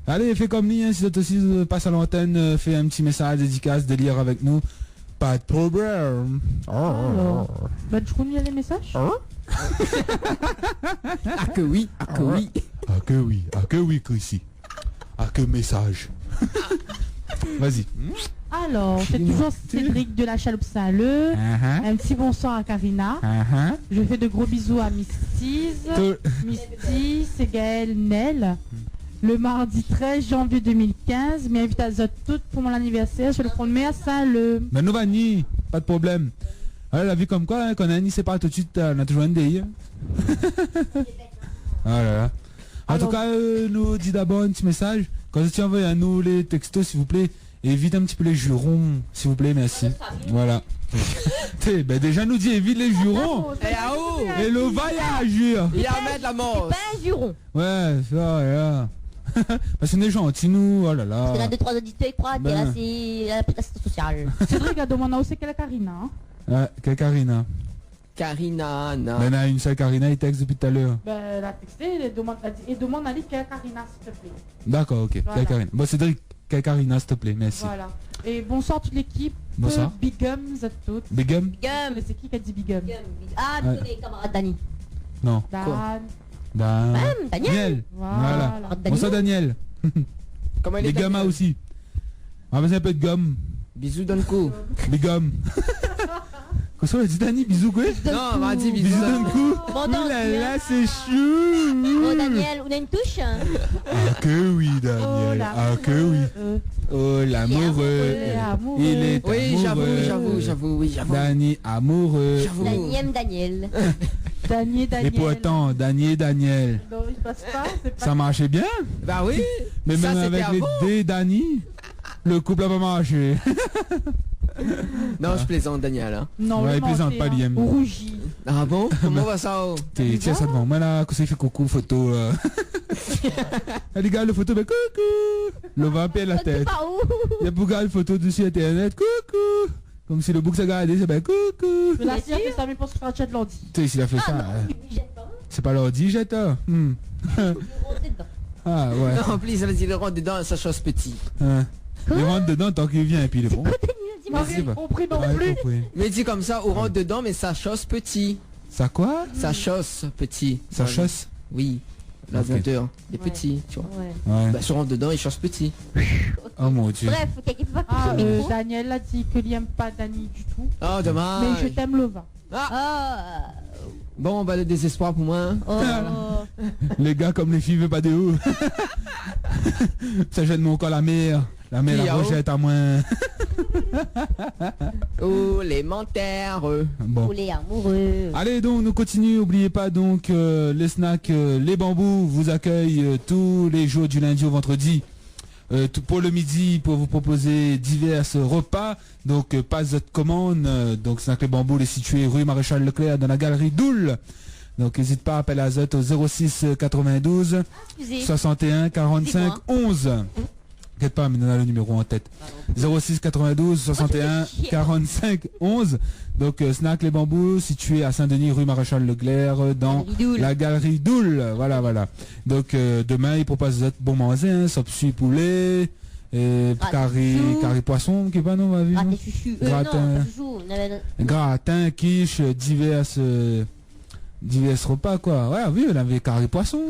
Allez, fais comme lui, hein, si vous êtes aussi passe à l'antenne, fais un petit message dédicace, délire avec nous. Pas de problème. Alors, je connais les messages. Ah que oui, ah que oui. Ah que oui, Chrissy. Ah que message. Vas-y. Alors, c'est toujours Cédric de la Chaloupe Saint-Leu. Un petit bonsoir à Karina. Je fais de gros bisous à Misty, Ségaël, Nel. Le mardi 13 janvier 2015, m'invite à Zot toutes pour mon anniversaire sur le front de mai à Saint-Leu. Mais nous, Vanny, pas de problème. Alors, la vie comme quoi, hein, quand on a un c'est pas tout de suite, on a toujours un DI. Ah là là. En tout cas, nous dit d'abord un petit message. Quand vous envoyez à nous les textos, s'il vous plaît, évite un petit peu les jurons, s'il vous plaît, merci. Voilà. Ben déjà nous dit évite les jurons. Et le voyage. Il a mettre la mort. C'est pas un juron. Ouais, ça, là. Parce qu'on est gentils, nous, oh là là. Parce que là, 2-3 auditeurs, ils croient que là, c'est la prestation sociale. Cédric a demandé aussi quelle est Karina. Hein. Ouais, quelle Karina? Karina, non. Ben, on a une seule Karina, il texte depuis tout à l'heure. Ben, elle a texté, elle demande à lui quelle est Karina, s'il te plaît. D'accord, ok. Voilà. Quelle Karina? Bon, Cédric, quelle Karina, s'il te plaît, merci. Voilà. Et bonsoir toute l'équipe. Bonsoir. Big Gums à toutes. Big Gum? C'est qui a dit Big Gum? Ah, Ouais. tous les camarades Dani. Non. Dan. Daniel. Voilà. Voilà. Bonsoir, Daniel. Comment il est Les gamins Daniel aussi. On va passer un peu de gomme. Bisous d'un coup. Big Gum. Qu'est-ce qu'on a dit, Dani? Bisous, quoi? Non, on m'a dit Bisous bisous d'un coup. Bon, Ouh donc, là là, c'est chou. Oh, Daniel, on a une touche. Ah que oui, Daniel. Ah que oui. Oh, l'amoureux. Il est Oui, amoureux. j'avoue. Dani, amoureux. Daniel. Et pourtant, Daniel. Non, il passe pas, c'est pas... Ça marchait bien. Bah oui. Mais Ça, même c'était avec les avant. D, Dani, le couple a pas marché. Non, je plaisante, Daniel. Hein. Non, Ouais, le il plaisante menté, pas, hein. Liam. Rougi. Ah bon? Comment va ça? Tiens ça devant moi là, quand ça il fait coucou, photo là. Ah, les gars, le photo, ben coucou. Le vampire la tête. Il y a pour gars, une photo dessus internet, coucou. Comme si le bouc s'est gardé, c'est ben coucou. Mais là, si elle fait ça, mais pour se faire un chat de l'ordi. Tu sais, s'il a fait ça, c'est pas l'ordi, jette. Ah ouais. Non, en plus, il a dit le rentre dedans, ça chose petit. Hein. Il rentre dedans tant qu'il vient et puis il est bon. J'ai pas. compris non Ouais, plus. compris. Mais dit comme ça, on rentre dedans, mais ça chose petit. Ça quoi? Ça chose petit. Ça chasse? Oui. L'ordinateur, il est petit, tu vois. Ouais. Bah, si on rentre dedans, il chose petit. Oh mon dieu. Bref, quelqu'un peut pas Ah, couper le micro. Daniel a dit que n'aime pas Dani du tout. Oh, dommage. Mais je t'aime le vin. Ah. Bon, bah, le désespoir pour moi. Hein. Oh. Les gars comme les filles veulent pas de haut. Ça jette mon corps la mer. La mer Qui la a haut? rejette à moins. Oh, les menteurs. Bon. Pour les amoureux. Allez donc, nous continuons. N'oubliez pas donc les snacks, les bambous vous accueillent tous les jours du lundi au vendredi. Pour le midi, pour vous proposer divers repas. Donc pas de commande. Donc Snack les bambous est situé rue Maréchal Leclerc dans la galerie Doul. Donc n'hésite pas à appeler à Zot au 06 92 61 45 11. T'inquiète pas, mais on a le numéro en tête. 06 92 61 45 11. Donc Snack les bambous situé à Saint-Denis rue Maréchal Leclerc dans la galerie Doul. Voilà. Donc demain il propose des bon manger, hein, sopsu poulet, carré poisson qui est pas non ma vie. Gratin, quiche, divers repas quoi. Ouais oui on avait carré poisson.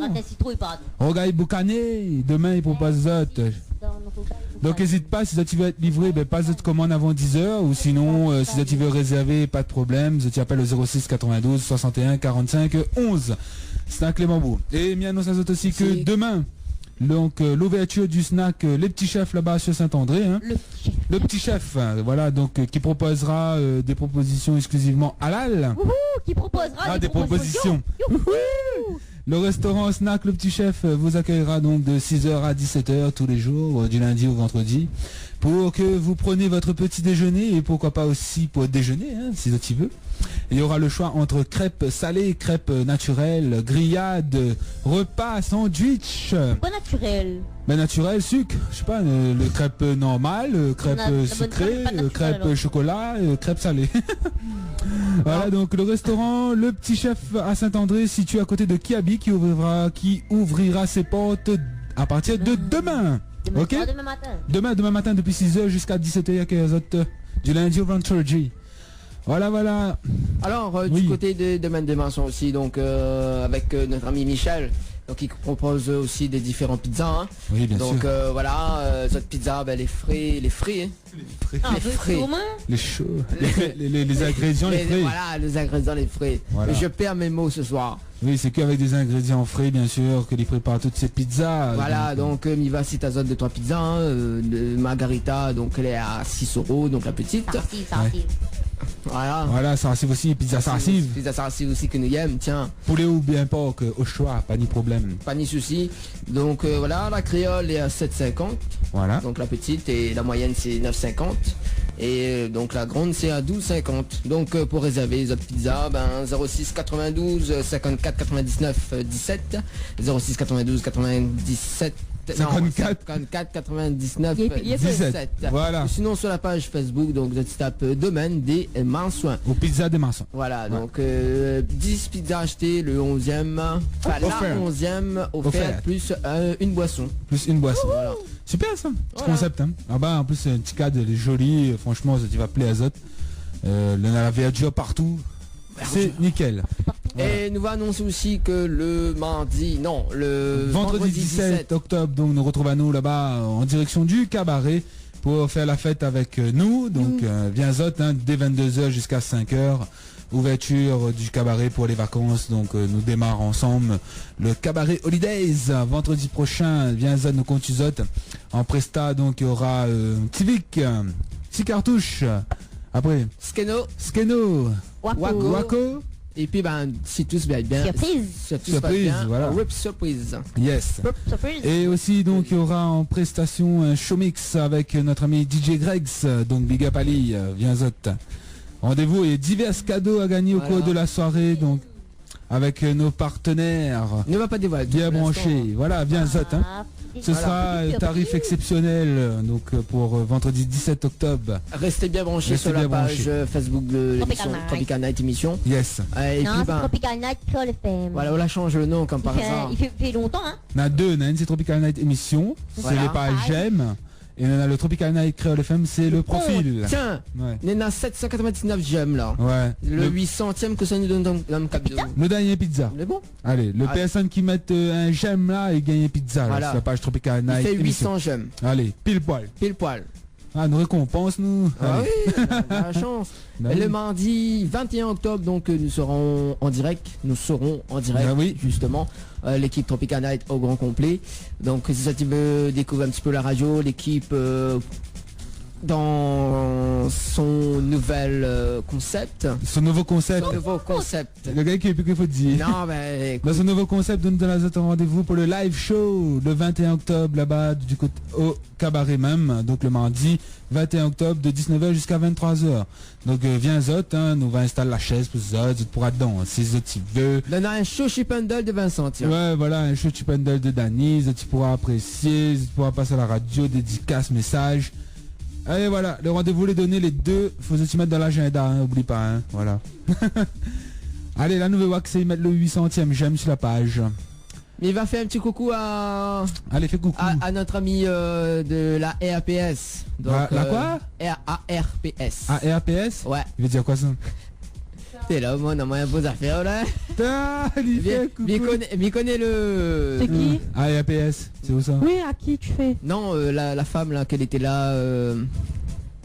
Rogaille boucané, demain il propose Zot. Donc n'hésite pas, si tu veux être livré, pas de commande avant 10h, ou sinon si tu veux réserver, pas de problème, tu appelles le 06 92 61 45 11. Snack les bambous. Et bien nous ajoute aussi que demain, donc l'ouverture du snack Les Petits Chefs là-bas sur Saint-André, hein. Le Petit Chef, voilà, donc qui proposera des propositions exclusivement halal. Qui proposera des propositions. Le restaurant Snack Le Petit Chef vous accueillera donc de 6h à 17h tous les jours, du lundi au vendredi, pour que vous preniez votre petit déjeuner et pourquoi pas aussi pour déjeuner, hein, si tu veux. Il y aura le choix entre crêpes salées, crêpes naturelles, grillades, repas, sandwich. Pas naturel. Ben naturel, sucre, je sais pas, le crêpe normal, crêpe sucrée, crêpe chocolat, crêpe salée. Voilà donc le restaurant Le Petit Chef à Saint-André, situé à côté de Kiabi, qui ouvrira ses portes à partir de demain. Ok. Demain matin. Demain matin depuis 6h jusqu'à 17h avec les autres du lundi au vendredi. Voilà. Alors, Oui. du côté de Domaine des Maçons aussi, donc avec notre ami Michel, donc il propose aussi des différents pizzas. Hein. Oui, bien Donc sûr. voilà, cette pizza, ben, les frais, hein. Ah, Les frais. Les chauds, les ingrédients, les frais. Voilà, les ingrédients, les frais. Voilà. Je perds mes mots ce soir. Oui, c'est qu'avec des ingrédients frais, bien sûr, que les prépare toutes ces pizzas. Voilà, donc Miva Citazone de 3 pizzas, hein, de Margarita, donc elle est à 6 €, donc la petite. Ça arrive. Voilà. Ça arrive aussi, pizza sarcive. Pizza sarcive aussi que nous aimons, tiens, Poulet ou bien porc, au choix, pas ni problème. pas ni souci. Donc voilà, la créole est à 7,50, Voilà. donc la petite, et la moyenne c'est 9,50. Et donc la grande c'est à 12,50. Donc pour réserver les autres pizzas, 06 92 54 99 17, 06 92 97 54 99 Yep, 17. Voilà. Sinon sur la page Facebook, donc vous tapez Domaine des Mansouins. Aux pizzas des maçons. Voilà, donc 10 pizzas achetées, le 11e, enfin la Offert. 11e offert Offert. plus une boisson. Plus une boisson. Voilà. Super ça, ce Voilà. concept. Hein. Ah bah en plus c'est un petit cadre, il est joli, franchement ça va plaire à Zot. La verdure partout. C'est nickel. Voilà. Et nous va annoncer aussi que le vendredi 17 octobre, donc nous retrouvons là-bas en direction du cabaret pour faire la fête avec nous. Donc viens Zot, hein, dès 22h jusqu'à 5h. Ouverture du cabaret pour les vacances. Donc nous démarrons ensemble le cabaret Holidays vendredi prochain. Viens Zot, nous compte Zot. En presta, donc il y aura Tivik, 6 cartouches. Après, Skeno, Wako. Et puis si tout se passe bien, Surprise. si tout se passe Surprise, bien, voilà. rip surprise. Yes. Surprise. Et aussi donc il y aura en prestation un showmix avec notre ami DJ Gregs, donc Big Up Ali, viens Zot. Rendez-vous et divers cadeaux à gagner au Voilà. cours de la soirée, donc avec nos partenaires Ne va pas dévoiler. bien pour l'instant. branchés. Voilà, viens Zot. Hein. Ah, Ce sera un tarif exceptionnel donc pour vendredi 17 octobre. Restez bien branchés Restez sur la bien page branchés. Facebook de l'émission Tropical Night. Tropical Night émission. Yes. Et Non, puis c'est Tropical Night Troll FM. voilà, on la change le nom comme par hasard. Il fait longtemps, hein. On a deux, on a une c'est Tropical Night émission, Voilà. c'est les pages j'aime, et on a le Tropical Night Créole FM, c'est le profil. Oh, tiens, Ouais. on a 799 j'aime là. Ouais. Le 800e que ça nous donne dans le cap de. Le dernier pizza. C'est bon. Allez, le Allez. personne qui met un j'aime là et gagne une pizza là, Voilà. sur la page Tropical Il Night fait émission. 800 j'aime. Allez, pile poil. Pile poil. Ah, nous récompense nous. Ah Allez. oui, on a la chance. Bah Et oui. le mardi 21 octobre, donc nous serons en direct. Ah oui. Justement. L'équipe Tropical Night au grand complet. Donc si ça tu veux découvrir un petit peu la radio, l'équipe dans son nouvel concept. Ce nouveau concept. Son nouveau concept. Le gars qui est plus qu'il faut dire. Non, mais écoute, Dans ce nouveau concept, nous donne un rendez-vous pour le live show le 21 octobre là-bas du côté au cabaret même, donc le mardi 21 octobre de 19h jusqu'à 23h. Donc viens Zot, hein, nous va installer la chaise pour Zot, Zot pourra dedans, si Zot il veut. on a un show chipendale de Vincent. Tiens. Ouais, voilà, un show chipendale de Danny, Zot tu pourras apprécier, Zot pourra passer à la radio, dédicace, message. Allez voilà, le rendez-vous les donner les deux, faut Zot y mettre dans l'agenda, hein, oublie pas, hein, voilà. Allez, la nouvelle wax, c'est y mettre le 800e, j'aime sur la page. Mais il va faire un petit coucou à Allez, fais coucou. notre ami de la RPS. Donc, La quoi RARPS. RPS. Ouais. Il veut dire quoi ça? T'es là, moi, on a moyen de vos affaires là. Ah, il fait coucou. Mais connaît le. C'est qui RPS, c'est où ça? Oui, à qui tu fais Non, la femme là, qu'elle était là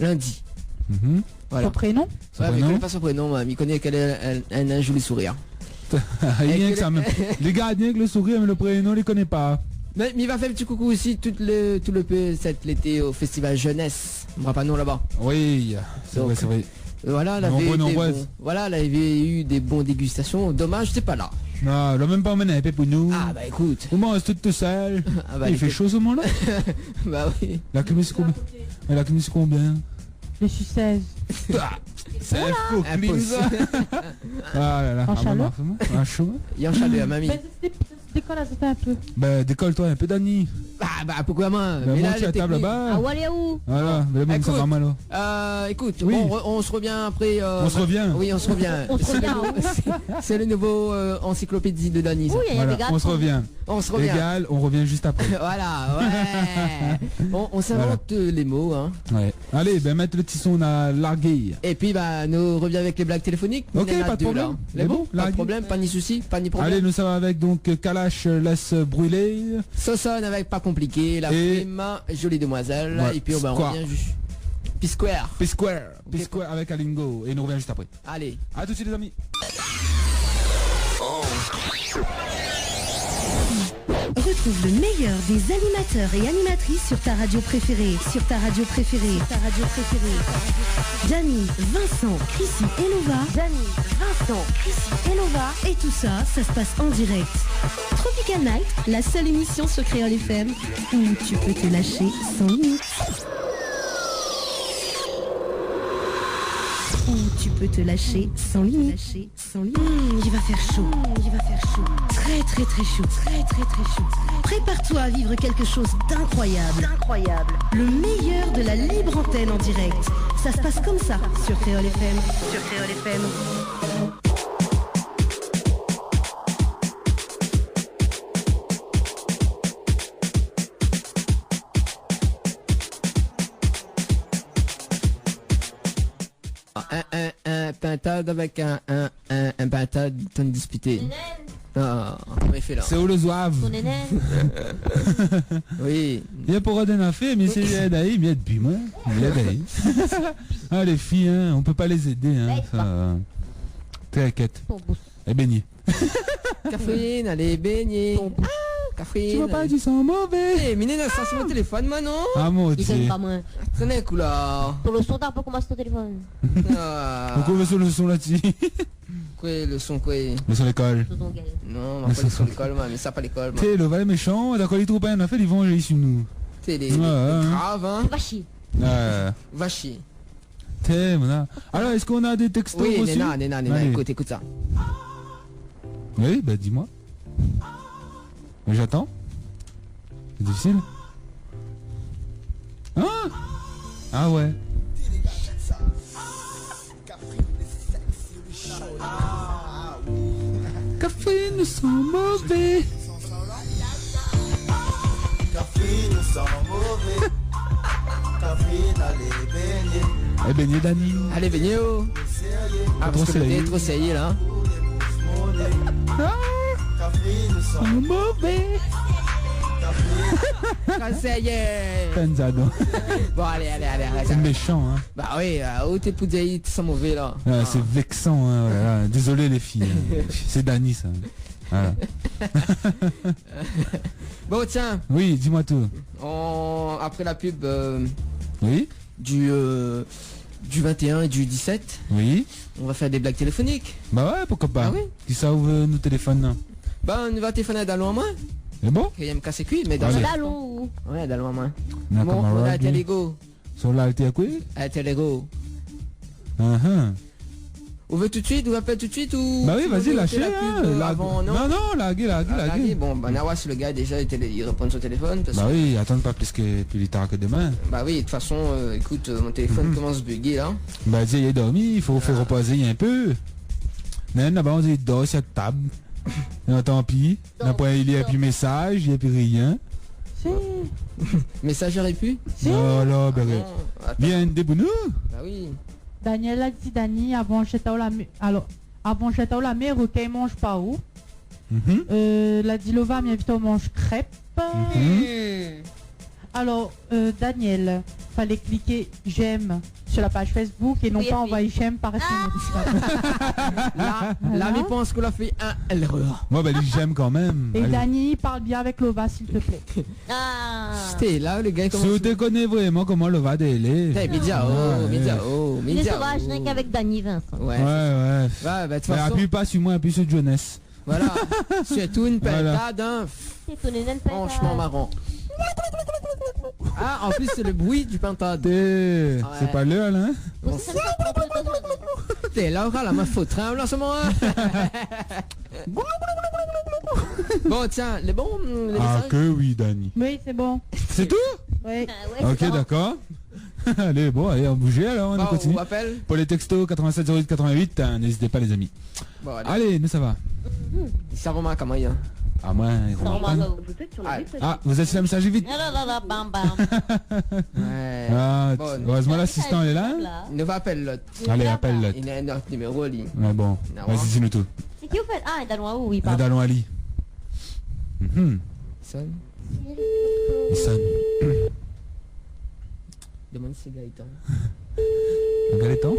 lundi. Mhm. Voilà. Ton prénom Son Ouais, mais il prénom connaît pas son prénom, mais il connaît qu'elle a un joli sourire. Rien que ça même. Les gardiens avec le sourire, mais le prénom, il les connaît pas. Mais il va faire un petit coucou aussi tout le P7 l'été au festival jeunesse. On va pas nous là-bas. Oui, c'est Donc, vrai, c'est vrai. Voilà, elle avait, Nombreux, eu des nombreuses. bons- voilà, elle avait eu des bons dégustations. Dommage, c'est pas là. Non, il a même pas emmené un peu pour nous. Ah bah écoute. On mange tout seul. Ah bah, Il fait chaud ce moment-là. Bah oui. La clim c'est combien? La clim c'est combien? Je suis 16. C'est un faux clim, Impossible. ça. Ah là là. En Ah, chaleur bah, chaud. Il y a un chaleur, mamie. Mais décolle à un peu. Ben, décolle-toi un peu, Dani. Bah pourquoi moi? Bah, Mais là, monte à la table là-bas. Ah, allez où? Voilà, mais bon, ça va mal. Écoute, Oui. on se revient après. On se revient. Oui, on se revient. On se revient. C'est le nouveau encyclopédie de Dany. ça. Oui, il y a Voilà, des gars. on se revient. On se revient. Égal, on revient juste après. Voilà, ouais. On s'invente les mots, hein. Ouais. Allez, ben mettre le petit son, on a largué. Et puis bah nous revient avec les blagues téléphoniques. Ok, Il y en a pas de deux, problème. là. C'est Les bon, bons, pas de largué. problème, pas ni souci, pas ni problème. Allez, nous sommes avec donc Kalash laisse brûler. Saussonne avec pas compliqué, la Et- prime, jolie demoiselle. Ouais, Et puis on Square. revient juste. P-Square. P-Square. Ok. P-Square avec Alingo. Et nous revient juste après. Allez. A tout de suite les amis. Retrouve le meilleur des animateurs et animatrices sur ta radio préférée. Sur ta radio préférée. Sur ta radio préférée. Dany, Vincent, Chrissy et Nova. Dany, Vincent, Chrissy et Nova. Et tout ça, ça se passe en direct. Tropical Night, la seule émission sur Créole FM où tu peux te lâcher sans limite. Où tu peux te lâcher sans limite. Il va faire chaud. Il va faire chaud. Très très très chaud. Très très très chaud. Prépare-toi à vivre quelque chose d'incroyable. Le meilleur de la libre antenne en direct. Ça se passe comme ça sur Créole FM. Sur Créole FM. Un pintade avec un pintade ton disputé. Ah, on est fait là. C'est où le zouave? Ton nénène. Oui. Il y a pour d'un affaire, mais c'est d'ailleurs, il y a depuis moi. Il y a d'ailleurs. Ah les filles, hein, on peut pas les aider. Hein, ça. T'inquiète. Et baigner. Caféine, allez, baigner. Caféine. Tu vois pas, tu sens mauvais. Eh, Mine, ça c'est mon téléphone, moi, non? Ah mon Ils aiment dieu. pas moins. Tenez, un coup là. Pour le son, t'as pas commencé ton téléphone. Ah. Donc on veut sur le son là-dessus. Quoi, le son, quoi? Le son l'école. Sur ton gueule. Non, on va pas aller sur l'école, moi, mais ça pas l'école, moi. T'es le valet méchant, d'accord, ils trouvent pas un affaire, ils vont gérer sur nous. T'es les Ouais, graves, hein. Va chier. Va chier. T'es, voilà. Alors, est-ce qu'on a des textos Oui, aussi? Néna, Allez. écoute ça. Oui, bah dis-moi. Mais j'attends. C'est difficile. Ah ouais. Café nous sent mauvais. Eh baigner Dany. Allez, venez, oh. Ah, parce que Trop t'es trop sérieux, là. Mauvais. Trop sérieux. Penzado. Bon, allez. C'est méchant, hein. Bah oui, où t'es poudéi, tu sens mauvais, là. Ah, c'est vexant, hein. Voilà. Désolé les filles. C'est Dany ça. Voilà. Bon, tiens, Oui, dis-moi tout. après la pub Oui, du 21 et du 17, oui. on va faire des blagues téléphoniques. Bah ouais, pourquoi pas. Ah oui. Qui ça ouvre nos téléphones là? Bah, on va téléphoner à loin moins. C'est bon? Il y a me casser cuit, mais dans Allez. la... Ballon. Ouais, dans loin moins. On a Bon, on a camarade, un télégo. sur là, t'es à quoi? Un télégo. Uh-huh. On veut tout de suite, on appelle tout de suite ou... Bah oui, tu vas-y, veux lâchez. la pub, Hein, avant, non? non, laguez. Regardez, bon, bah Nawa, si le gars déjà il répond sur téléphone. Parce Bah que- oui, attends pas plus tard que demain. Bah oui, de toute façon, écoute, mon téléphone commence à bugger là. Bah dis, il est dormi, il faut faire reposer un peu. Non, là-bas on dit dors sur la table. Non, tant pis. Après il y a plus message, il y a plus rien. Si. Message aurait pu? Oh là, bah, Non, attends. bien débounou. Bah oui. Daniel a dit Dani avant j'étais au la alors avant j'étais au la mer recueil mange pas où. La Dilova m'invite au mange crêpes. Alors Daniel, fallait cliquer j'aime sur la page Facebook et non Oui, pas oui. envoyer j'aime par SMS. Là, Voilà. je pense qu'on a fait un erreur. Moi bah j'aime quand même. Et Allez. Dani parle bien avec Lova s'il te plaît. Ah. C'était là, le gars Si commence... vous te connaissez vraiment comment le va délai. Putain, Média, oh, Il est sauvage, rien qu'avec Dany, Vincent. Ouais. Ouais. Bah, de toute Mais façon, appuie pas sur moi, appuie sur Jonas. voilà. Surtout une Voilà. pentade, hein. C'est ton nénène pas Franchement marrant. Ah, en plus, c'est le bruit du pentade. C'est pas l'heure là. Hein? Bon, T'es là, la meuf faut tremble en ce moment. Hein. Bon, tiens, les bons, les Ah messages. que oui, Dani. Oui, c'est bon. C'est tout? Oui. Ok, d'accord. Allez, bon, allez, on bouge alors, on Bon, continue. on rappelle. Pour les textos 87 08 88, n'hésitez pas les amis. Bon, allez. Allez, nous ça va. Ça remarque comment il y a. Ah moi, ils remarquent pas. Ah, vous êtes sur la messagerie vite. Bam bam. Ouais. Ah, Bon. heureusement l'assistant est là. Il nous va appeler l'autre. Allez, appelle l'autre. Il a un autre numéro, lui. Ouais, bon, Non. vas-y, dis-nous tout. C'est qui vous faites? Ah, Danois, oui, pardon. Adalon Ali. Mhm. Il sonne. Il sonne. Demande si c'est Gaëtan. Gaëtan.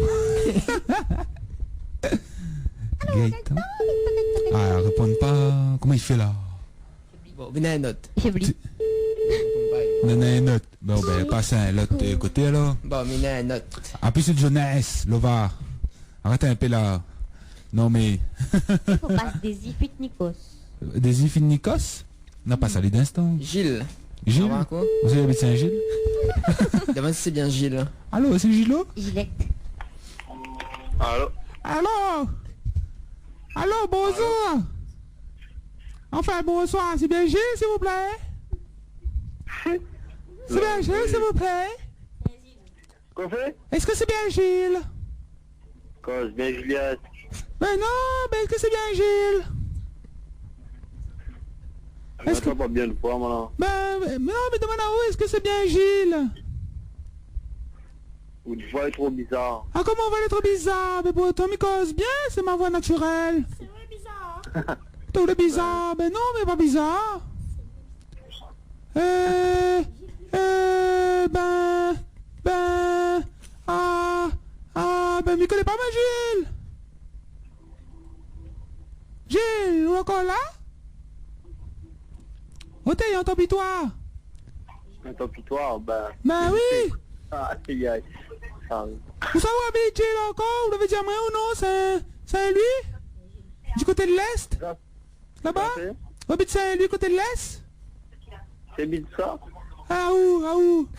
Gaëtan. Ah, répondent pas. Comment il fait là? Bon, venez à un autre. J'ai oublié. Non, non, une autre. Bon, ben, passe à l'autre côté alors. Bon, venez à un autre. En plus, c'est de jeunesse, Lova. Arrête un peu là. Non, mais. Il faut passer des ifit Nikos. Des ifs Nikos? Non, pas ça, les d'instant. Gilles. Gilles? Ça va, quoi? Vous avez Saint-Gilles? Demande si c'est bien Gilles. Allô, c'est Gilles? Gilet. Allô? Allô? Allô, bonjour. Enfin, bonsoir, c'est bien Gilles, s'il vous plaît? C'est bien Gilles, s'il vous plaît? Quoi fait? Est-ce que c'est bien Gilles? Quoi, c'est bien Juliette? Ben non, ben est-ce que c'est bien Gilles? Est-ce que pas bien de fois, maintenant? Ben non, mais demande à où, est-ce que c'est bien Gilles? Ou de voix est trop bizarre. Ah, comment on va être bizarre? Mais bon, Tommy cause bien, c'est ma voix naturelle. Tout le bizarre, ben non, mais pas bizarre. Ben, m'y connais pas, ma Gilles. Gilles, ou encore là? Oh, t'es en topitoire. Un topitoire, ben... Ben oui. Ah, aïe, aïe. Ça... Vous savez où habite Gilles encore? Vous l'avez dit à moi ou non? Saint-Louis? Du côté de l'Est? Là-bas? Où habite Saint-Louis, côté de l'Est? C'est bien ça? Ah où?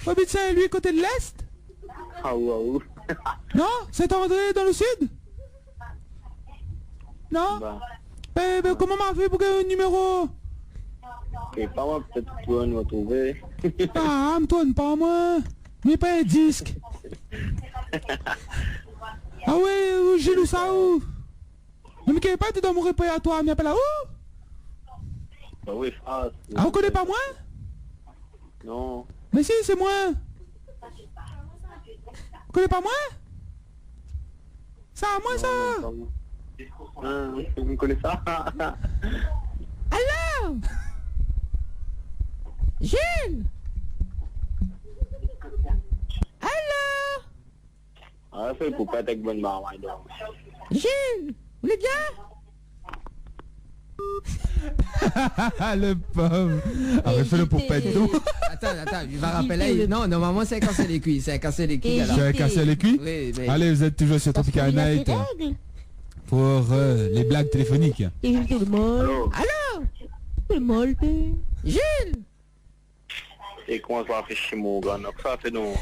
Où habite Saint-Louis, côté de l'Est? Ah où? Non? Saint-André, dans le Sud? Non? Ben, comment m'a fait pour gagner un numéro? Et pas moi, peut-être que tu vas nous retrouver. Ah, Antoine, pas moi. Mais pas un disque. Ah ouais, Gilles ou ça où? Mais qui est pas dans mon répertoire, mais appelle là où? Bah oui, ah... Ah, on connaît pas moi? Non. Mais si, c'est moi. Vous connaissez pas moi? Ça, moi, ça. Vous me connaissez ça? Alors? Gilles? Alors? Ah, c'est pour pas être avec bonne marmaille, donc. Gilles? Vous l'êtes bien? Le pauvre. Arrête, fais-le pour pas être d'eau. Attends, il va rappeler. Non, normalement, c'est un casser les cuits. C'est un casser les cuits, alors. Tu as cassé les cuits? Oui, mais... Allez, vous êtes toujours sur Tropical Night pour les blagues téléphoniques. Et tout le monde. Allô? Alors? Tout le monde. Gilles? Et comment ça fait chez mon gars? Donc ça fait donc...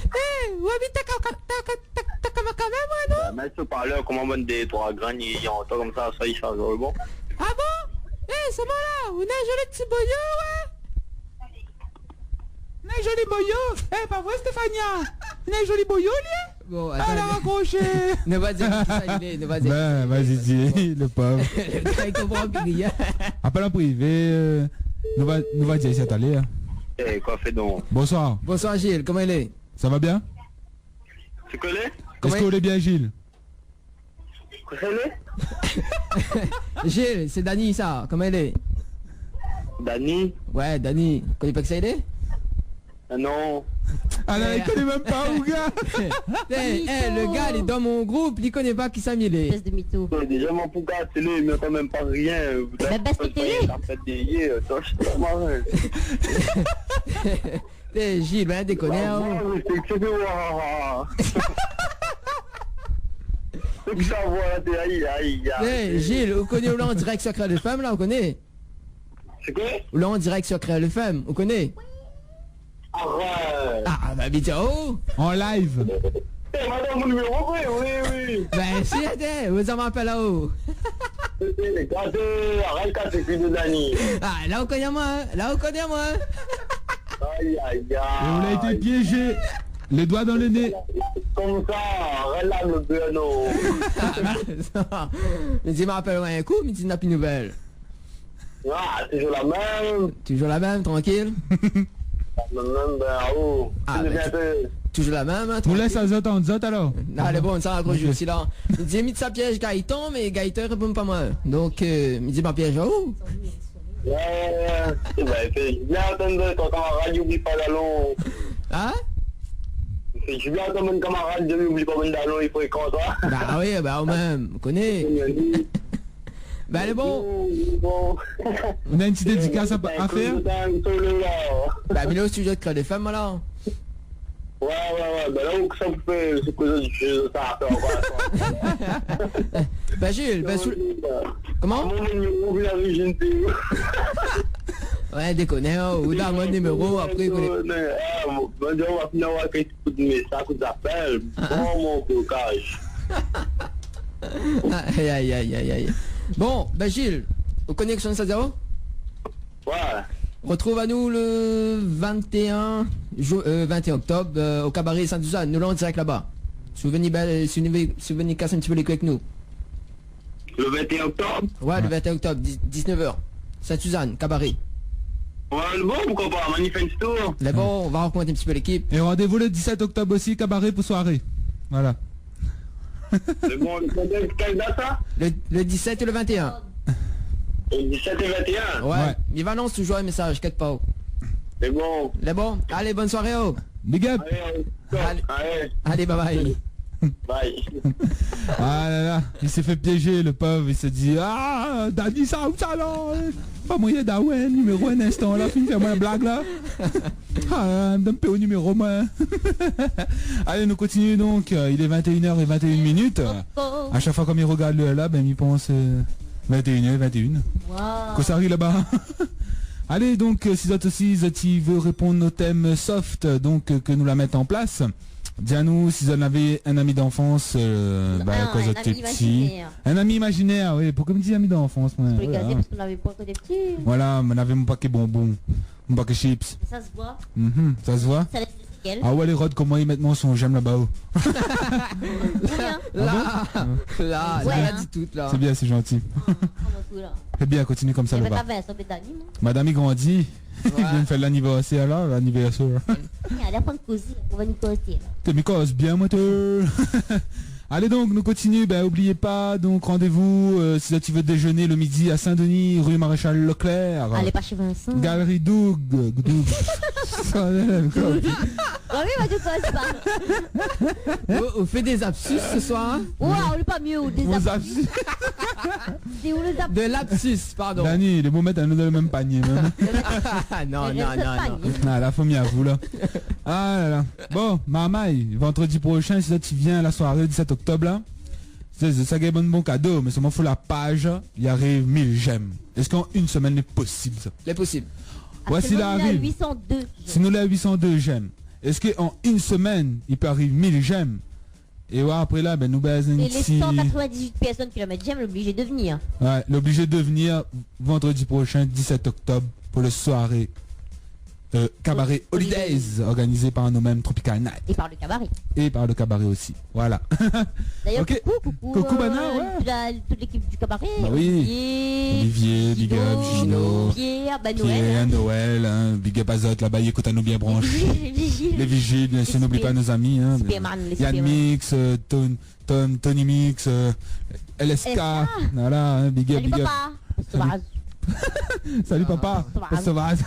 Où habite ta quand même, moi, non? Mais ce parleur, comment on des trois grands, il y a un temps comme ça il change le bon. Ah bon? C'est bon là, on a un joli petit boyau, ouais? On a un joli boyau? Pas vrai, Stéphania? On a un joli boyau, lui? Bon, Ah, la attends. raccroché. Ne va dire qui ça il est, ne va dire. Ben, vas-y, dis, le pauvre. Le gars, il comprend plus rien. Appel en privé, nous va dire ici à t'aller. Et quoi fait donc? Bonsoir, Bonsoir Gilles, comment il est? ça va bien? Tu connais? Est-ce qu'on est bien, Gilles? Tu connais? Gilles, c'est Dani ça, comment il est? Dani? Ouais, Dani, connais pas que ça il est? Ah non. Ah là, il connaît même pas, ou gars? Le gars, il est dans mon groupe, il connaît pas qui ça il est. Espèce de mytho. Déjà mon pouga à télé, il m'entend même pas rien. Mais baisse tes télé. Ça fait des yeux, toi je suis pas marin. Gilles, ben déconner. C'est que c'est que ça voit là, aïe. Gilles, vous connaissez là en direct sur Créole FM, là, vous connaissez? C'est quoi? Ou là en direct sur Créole FM, vous connaissez? Arrête. Ah, bah vite, oh! En live. Eh, madame, mon numéro, oui. Ben si, attends, vous en m'appelez là-haut. Arrête quand c'est de Dani. Ah, là on connaît moi, hein. Là on connaît moi. Aïe, aïe, Et on a aïe. été piégé. Les doigts dans le nez. Comme ça, relâche le piano. Mais tu me rappelles un coup, mais tu n'as plus de nouvelles. Ah, toujours la même. Toujours la même, tranquille. La même, ben, oh. Ah, Tu ben, deviens un peu... Toujours la même, hein, On tranquille. laisse à Zot en Zot alors. Allez bon, ça accroche aussi là. Il dit mis de sa piège Gaëtan, mais Gaëtan répond pas moi. Donc il dit ma piège où? Ouais, ben, fais bien entendre ton camarade, n'oublie pas d'allons. Hein? Je suis bien comme un camarade, je n'oublie pas d'allons, il faut y compter. Bah oui, bah au même, on connaît. Bah allez bon. Bon. On a une petite dédicace à faire. Bah Milo, si tu veux te créer des femmes là. Ouais, ben là où que ça vous fait, c'est que je ça fait encore. Bah Gilles, bah comment? Mon numéro, vous l'avez, je ne sais Ouais, déconner, ou dans mon numéro, après il connaît. on va finir avec un coup de message, coup d'appel. Bon, mon blocage. Aïe aïe aïe aïe aïe. Bon, bah Gilles, aux connexions ça 0. Ouais. Retrouve à nous le 21 octobre au cabaret Sainte-Suzanne. Nous l'avons direct là-bas. Souvenez casser un petit peu les couilles avec nous. Le 21 octobre. Ouais, le 21 octobre, 19h. Sainte-Suzanne, cabaret. Ouais, bon, pourquoi pas, manifesto. Là bon, on va rencontrer un petit peu l'équipe. Et rendez-vous le 17 octobre aussi, cabaret pour soirée. Voilà. C'est bon, quelle date ça? Le 17 et le 21. Le 17 et 21. Ouais. Ouais. Il va annoncer toujours un message, quête pas. C'est bon. Là bon, allez, bonne soirée, oh. Big up. Allez, bye bye. Bye. Ah là là, il s'est fait piéger le pauvre, il s'est dit ah Dani ça ou ça là, pas moyen d'avoir numéro un instant là, fin faire moi une blague là. Ah, me donne pas au numéro moi. Allez, nous continuons donc, il est 21h21. À chaque fois comme il regarde le là, ben il pense 21h21. Wow. Que ça arrive là-bas. Allez donc, si vous aussi, si veut répondre au thème soft, donc que nous la mettons en place. Dis-nous si vous en avez un ami d'enfance, quand vous étiez petit. Un ami imaginaire, oui. Pourquoi me dire ami d'enfance, moi? Pour les Voilà. gazer parce qu'on avait pas quand des petits. Voilà, on avait mon paquet bonbons, mon paquet chips. Ça se voit. Ça se voit? Ça laisse des séquelles. Ah ouais, les rods, comment ils mettent mon son, j'aime là-bas haut. Oui, hein. Là, Ouais, elle a hein. dit tout là. C'est bien, c'est gentil. On va tout là. C'est bien, continue comme ça, Il y là avait bas. ta veste, on fait Dani, moi. Madame, il grandit. Il vient de faire l'anniversaire là, l'anniversaire. Allez, apprendre à causer. On va nous causer là. T'es mes causes bien, moi, Allez donc, nous continuons. Ben, oubliez pas, donc rendez-vous si tu veux déjeuner le midi à Saint-Denis, rue Maréchal Leclerc. Allez, pas chez Vincent. Galerie Doug. Ah oui, va te cause pas. On fait des absus ce soir. Hein? Ouah, on est pas mieux. Des Vos apps. absus. C'est où les apps? De lapsus, pardon. Dani, les mots mettent dans le même panier, même. Non. Ah, la famille à vous, là. Ah là là. Bon, Marmaille, vendredi prochain, si tu viens à la soirée, le 17 octobre, là, c'est ça qui est un bon cadeau, mais seulement faut la page, il arrive 1000 j'aime. Est-ce qu'en une semaine, c'est possible, ça? C'est possible. Voici la Actuellement, on est à arrive. 802. Si nous l'avons 802 j'aime, est-ce qu'en une semaine, il peut arriver 1000 j'aime? Et ouais, après là, ben nous baisons Et les ici. 198 personnes qui la mettent j'aime, l'obligé de venir. Ouais, l'obligé de venir vendredi prochain, 17 octobre, pour le soirée Cabaret Holidays, organisé par nous-mêmes Tropical Night. Et par le cabaret. Et par le cabaret aussi. Voilà. D'ailleurs, Ok. coucou, Coucou, Bana, ouais. toute l'équipe du cabaret. Bah oui. Olivier, Big Up, Gino, Pierre, bah Pierre, Noël. Noël, hein, Big Up Azot, là-bas, écoute à nous bien branchés. Les vigiles, bien sûr, n'oublie pas nos amis. Hein, Superman, les Yann Superman. Mix, Tony Mix, LSK. Voilà, hein, Big Up, Salut Big Up. papa. Sauvage. Salut papa. Sauvage. Sauvage.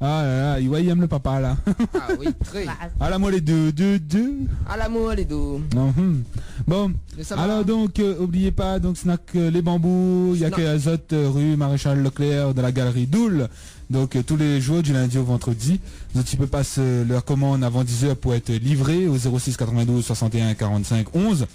Ah là là, il aime le papa là. Ah oui, très. À la moi les deux. À l'amour, les deux. Bon, Mais ça va. alors donc, oubliez pas, donc snack les bambous, il y a que Azot, rue Maréchal Leclerc, de la galerie Doul. Donc tous les jours du lundi au vendredi, donc tu peux passer leur commande avant 10h pour être livré au 06 92 61 45 11.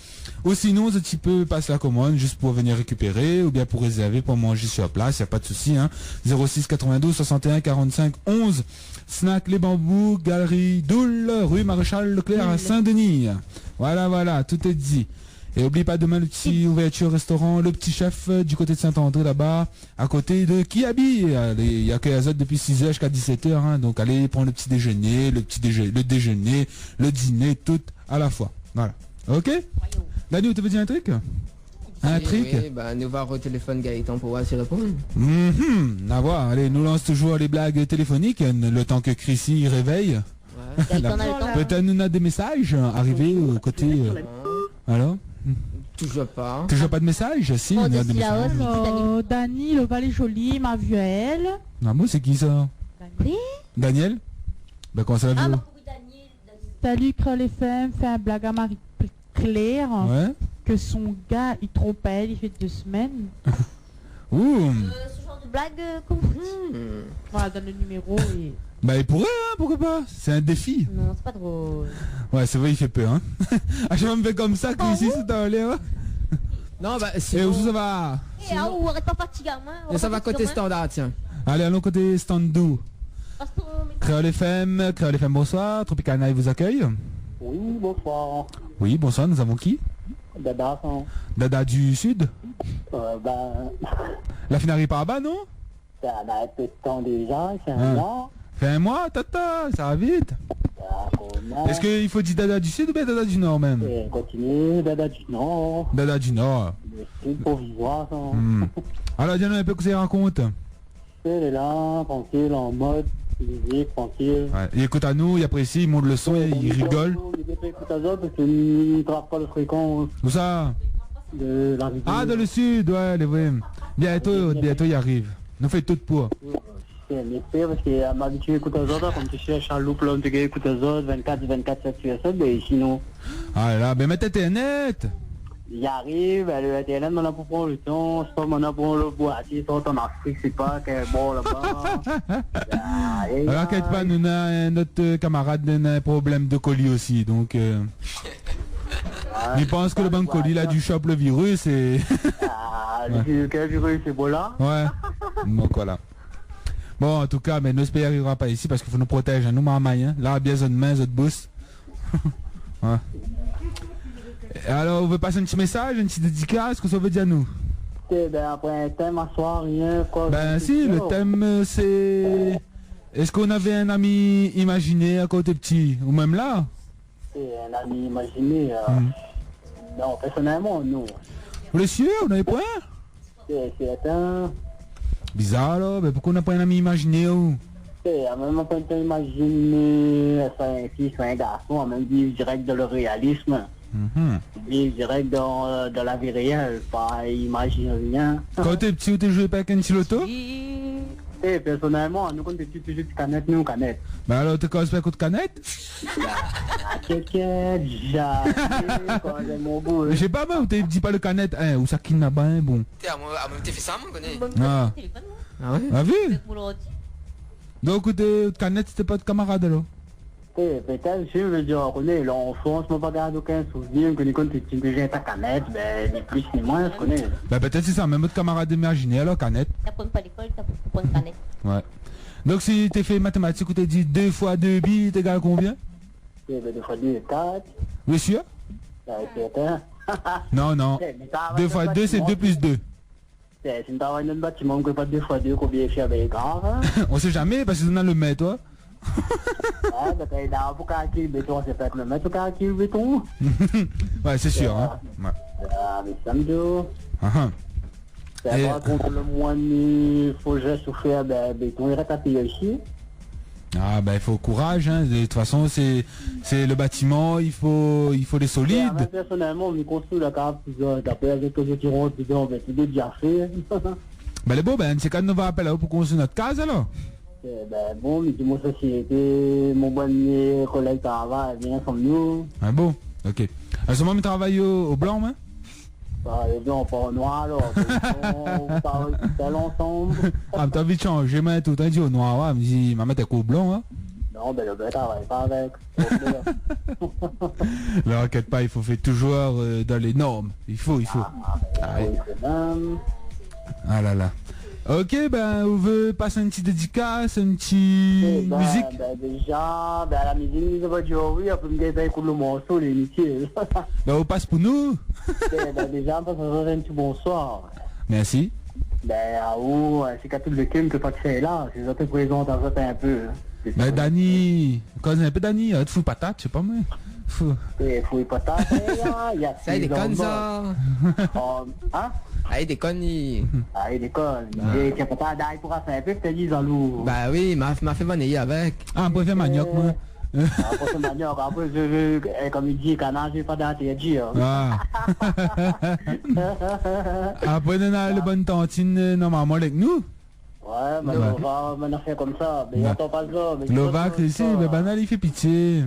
Ou sinon, tu peux passer la commande juste pour venir récupérer ou bien pour réserver, pour manger sur place, il n'y a pas de souci. Hein. 06 92 61 45 11. Snack les bambous, galerie Doul, rue Maréchal Leclerc à Saint-Denis. Voilà, tout est dit. Et oublie pas demain le petit ouverture restaurant, le petit chef du côté de Saint-André là-bas, à côté de Kiabi. Il y a que Azote depuis 6h jusqu'à 17h, hein, donc allez prendre le petit déjeuner, le déjeuner, le dîner, tout à la fois. Voilà. Ok? Daniel, tu veux dire un truc? Un truc? Oui, bah, nous voir au téléphone Gaëtan pour voir s'il répond. À voir, allez, nous lance toujours les blagues téléphoniques, le temps que Chrissy réveille. Ouais. Gaëtan a le temps. Peut-être nous a des messages arrivés au côté... alors? Toujours pas. Toujours pas de message? Si, Oh, il y a des d'ici là-haut, messages. c'est Dani. Dani, le Valais Joli, ma vue à elle. Ah bon, c'est qui ça? Oui. Daniel? Ben comment ça va Ah, vous? bah, oui, Daniel. Salut, Creul FM, fait un blague à Marie-Claire Ouais. que son gars, il trompe elle, il fait 2 semaines. Ouh. Ce genre de blague, comme vous dites. Voilà, donne le numéro et... Bah il pourrait, hein, pourquoi pas? C'est un défi. Non, c'est pas drôle. Ouais, c'est vrai, il fait peur, hein. Ah, je vais me faire comme ça, Chrissy, c'est dans l'air. Non, bah, Et sinon, où ça va? Et ah, ou arrête pas fatigué, hein. ça va côté standard, tiens. Allez, allons côté stand d'où? Créole FM, bonsoir. Tropical Night vous accueille. Oui, bonsoir. Oui, bonsoir, nous avons qui? Dada, hein. Dada du Sud. Ben, La finale par bas, non? ça a un peu de temps déjà, c'est Ah. un mois. Fait un mois, tata, ça va vite. Comment? Est-ce qu'il faut dire Dada du Sud ou bien Dada du Nord même? Continue, Dada du Nord, Dada du Nord. le style provisoire, ça. Alors, dis-nous un peu ce que ça raconte. Elle est là, tranquille, en mode musique, tranquille. Ouais. Il écoute à nous, il apprécie, il monte le son, il rigole. Il écoute à ça parce qu'il ne trappe pas le fréquence Où ça? de la vidéo. Ah, dans le Sud, ouais, les vrais. Bientôt, il arrive. Nous fait tout pour. C'est un effet parce qu'elle m'a habitué à écouter à ça, comme tu cherches à loup, là, tu écoutes à ça, 24, 7 sur 7, mais sinon, Ah là, ben mets Internet. il arrive, le Internet, m'en a pour prendre le temps, c'est pas m'en a pour le boîtier, sort en Afrique, c'est pas que bon là-bas. Alors, inquiète pas, nous avons notre camarade a un problème de colis aussi, donc... il pense que le banque colis a dû choper le virus et... Quel virus, c'est bon là? ouais. Donc voilà. Bon, en tout cas, mais nous espérons qu'il n'y arrivera pas ici parce qu'il faut nous protéger, nous, maman, hein. Là, bien, zone main, zone boost. Ouais. Et alors, on veut passer un petit message, une petite dédicace, qu'est-ce qu'on veut dire à nous? Ben après un thème à soir, rien, quoi. Ben si, le thème c'est... Est-ce qu'on avait un ami imaginé à côté petit? Ou même là? C'est un ami imaginé. Non, personnellement, non. Vous êtes sûr? Vous n'avez point? C'est un... Bizarre là, mais pourquoi on n'a pas un ami imaginé ou? C'est même pas imaginer un fils ou un garçon, à même vivre direct dans le réalisme. Vivre direct dans la vie réelle, pas imaginer rien. Quand t'es petit ou t'es joué avec un petit loto? Et personnellement, nous quand t'es petit, tu joues de canette, nous canette. Ben alors t'es quoi, coup de canette? Quelqu'un, déjà, quand j'ai mon bout. Je sais pas, mais t'es dis pas le canette, hein, ou ça kidnappe, hein, bon. T'es fait ça, mon connaît. Ah, Ah ouais? ah vu? Donc t'es canette, c'était pas de camarade alors? Peut-être, je veux dire, on est l'enfance, je ne pas garder aucun souvenir, que quand tu déjà ta canette, ben, ni plus ni moins, je connais. Ben peut-être c'est ça, même votre camarade imaginé alors, canette. T'apprends pas l'école, t'apprends pas une canette. Ouais. Donc si t'es fait mathématiques ou t'es dit 2 fois 2 billes, t'es égal à combien? Ben, 2 fois 2, 4. Oui, sûr? C'est un. Non, non. 2 fois 2, c'est 2 plus 2. C'est une travail dans le bâtiment, que pas 2 fois 2, combien fait avec grave. On sait jamais, parce que on a le maître, toi. Ah, ben, il a pour calculer le béton, c'est pas que le mètre pour calculer le béton. Ouais, c'est sûr, hein. Ouais. Ah, mais ça me dit. Ah, ah. C'est pas contre le moins de faut geste ou faire, ben, béton, il reste à payer aussi. Ah ben il faut courage, hein. De toute façon c'est le bâtiment, il faut des Ouais, solides. personnellement, on me construit la cave, d'après avec les qui rentrent dedans, ben, c'est déjà fait. Ben les beaux, ben c'est quand nous va appeler là pour construire notre case alors. Ben bon, mais dis-moi société, mon bon collègue travaille bien comme nous. Ah bon, ok. À ce moment il travaille au blanc, hein. Bah, les gens pas au noir alors, on parle tout ensemble. Ah mais t'as envie de changer, mais tout le temps dit au noir, ouais, me dit maman t'es quoi au blanc, hein. Non, ben le bête travaille pas avec. Ne inquiète pas, il faut faire toujours dans les normes. Il faut. Ah, oui. Oui, c'est même. Ah là là. Ok, ben, on veut passer une petite dédicace, une petite musique. Déjà, la musique, ça va dire oui, après me dire écoute le morceau, l'amitié. Ben, on passe pour nous. Déjà, on passe un petit bonsoir. Merci. C'est qu'à tout le film que pas que là, c'est ça te présente un peu. Ben, Dani, quand un peu Dani, tu fous patate, je sais pas moi. Fou patate, ça, il déconne ça. Hein? Ah, il déconne. Il déconne. Il n'y a pas d'ail pour faire un peu, t'as dit, Zalou. Bah oui, il m'a fait vaniller avec. Ah, on préfère manioc, moi. Après, manioc, après, comme il dit, canard, j'ai pas d'âge, il dit. Ah. Après, on a le bon tantine, normalement, avec nous. Ouais, mais on va maintenant faire comme ça. Mais attends pas ça. L'ovac, ici, ben, banal, il fait pitié.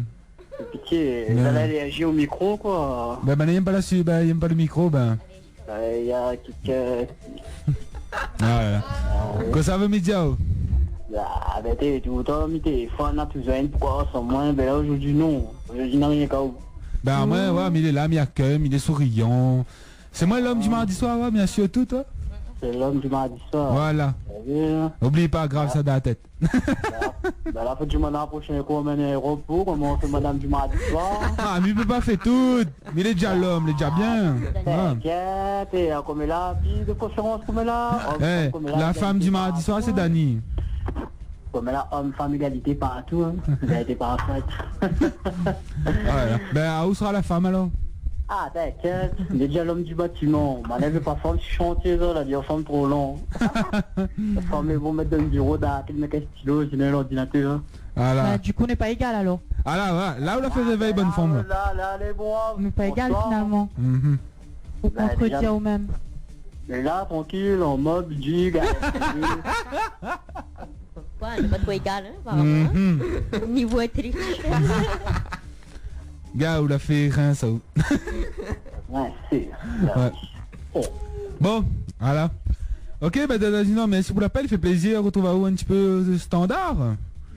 C'est pitié. Il a réagi au micro, quoi. Ben, il n'aime pas il aime pas le micro, ben. Il y a quelques... Ah, que ça veut, Midiao? Ah, ben, t'es tout le temps, mais t'es fan, tu sais, pourquoi sans moi, ben là, aujourd'hui, non. Aujourd'hui, non, rien qu'à où. Ben, moi, ouais, mais il est là, il accueille, il est souriant. C'est moi l'homme du mardi soir, ouais, bien sûr, tout, toi. C'est l'homme du mardi soir. Voilà. N'oublie pas, grave ça dans la tête. Ben là, faut que tu m'en approches un coup, un aéroport, comment on fait madame du mardi soir. Ah, mais il peut pas faire tout. Mais il est déjà l'homme, il est déjà bien. T'inquiète, et comme là, puis de conférence comme là. La femme du mardi soir, c'est Dani. Comme là, homme, femme, égalité partout. Égalité parfaite. Voilà. Ben, où sera la femme alors? Ah, t'inquiète, il est déjà l'homme du bâtiment. Ma lève pas femme du chantier, ça, la dit, femme trop long. La femme, ils vont mettre dans le bureau, dans un stylo, sinon l'ordinateur. Voilà. Bah, du coup, on n'est pas égal alors. Ah là où la fait réveil, bonne forme. Là, les bons. On n'est pas égal finalement. Faut contredire au même. Mais là, tranquille, en mode jig. Quoi, on n'est pas trop égal, hein, par rapport, hein. Niveau intellectuel. Gars, où la fait rien, ça où. Ouais, c'est. Ouais. Bon, voilà. Ok, bah Dada, merci pour l'appel, fait plaisir. Retrouve à vous un petit peu standard.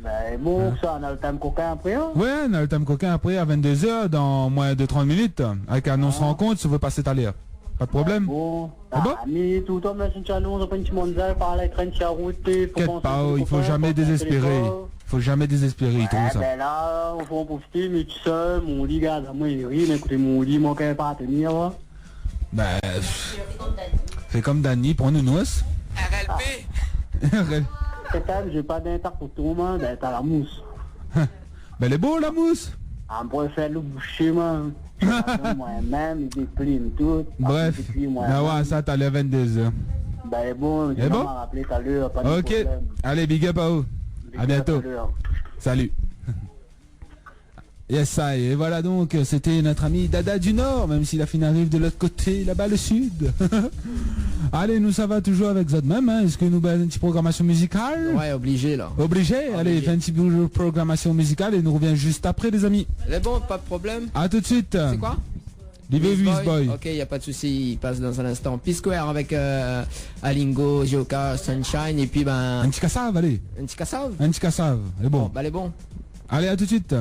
Ben bon, ça, on a le time coquin après. Hein? Ouais, on a le time coquin après à 22h, dans moins de 30 minutes. Avec un on se rencontre, si vous voulez passer ta l'air. Pas de problème. Bon. Ah bon? Mais tout le temps, mais c'est un nous, on a pas une petite mondiale, par là, traîne sur la route. T'inquiète pas, il faut jamais désespérer. Faut jamais désespérer, tout ça. Ben là, on faut en profiter, mais tout seul, mon lit, gars, moi, il rit, mais écoutez, mon lit, moi, quand même pas à tenir, là. Ben, fais comme Dani, prends une noix. RLP. C'est calme, j'ai pas d'inter pour tout le monde, ben, t'as la mousse. Ben, elle est beau, la mousse. On pourrait faire le boucher, man. Moi-même, il déprime tout. Bref, ben ouais, ça, t'as les 22h. Ben bon, je vais m'en rappeler tout à l'heure, pas de problème. Ok, allez, big up à vous. À bientôt. Salut. Yes, ça et voilà donc, c'était notre ami Dada du Nord, même si la fin arrive de l'autre côté, là-bas le sud. Allez, nous ça va toujours avec Zod même, hein. Est-ce que nous une petite programmation musicale? Ouais, obligé là. Obligé. Allez, fais une petite programmation musicale et nous revient juste après les amis. C'est bon, pas de problème. À tout de suite. C'est quoi? Beast Boy. Ok, y a pas de souci, il passe dans un instant. P-Square avec Alingo, Joka, Sunshine et puis ben... Un petit cassave, allez. Un petit cassave? Un petit cassave, c'est bon. Bah, elle est bon. Allez, à tout de suite.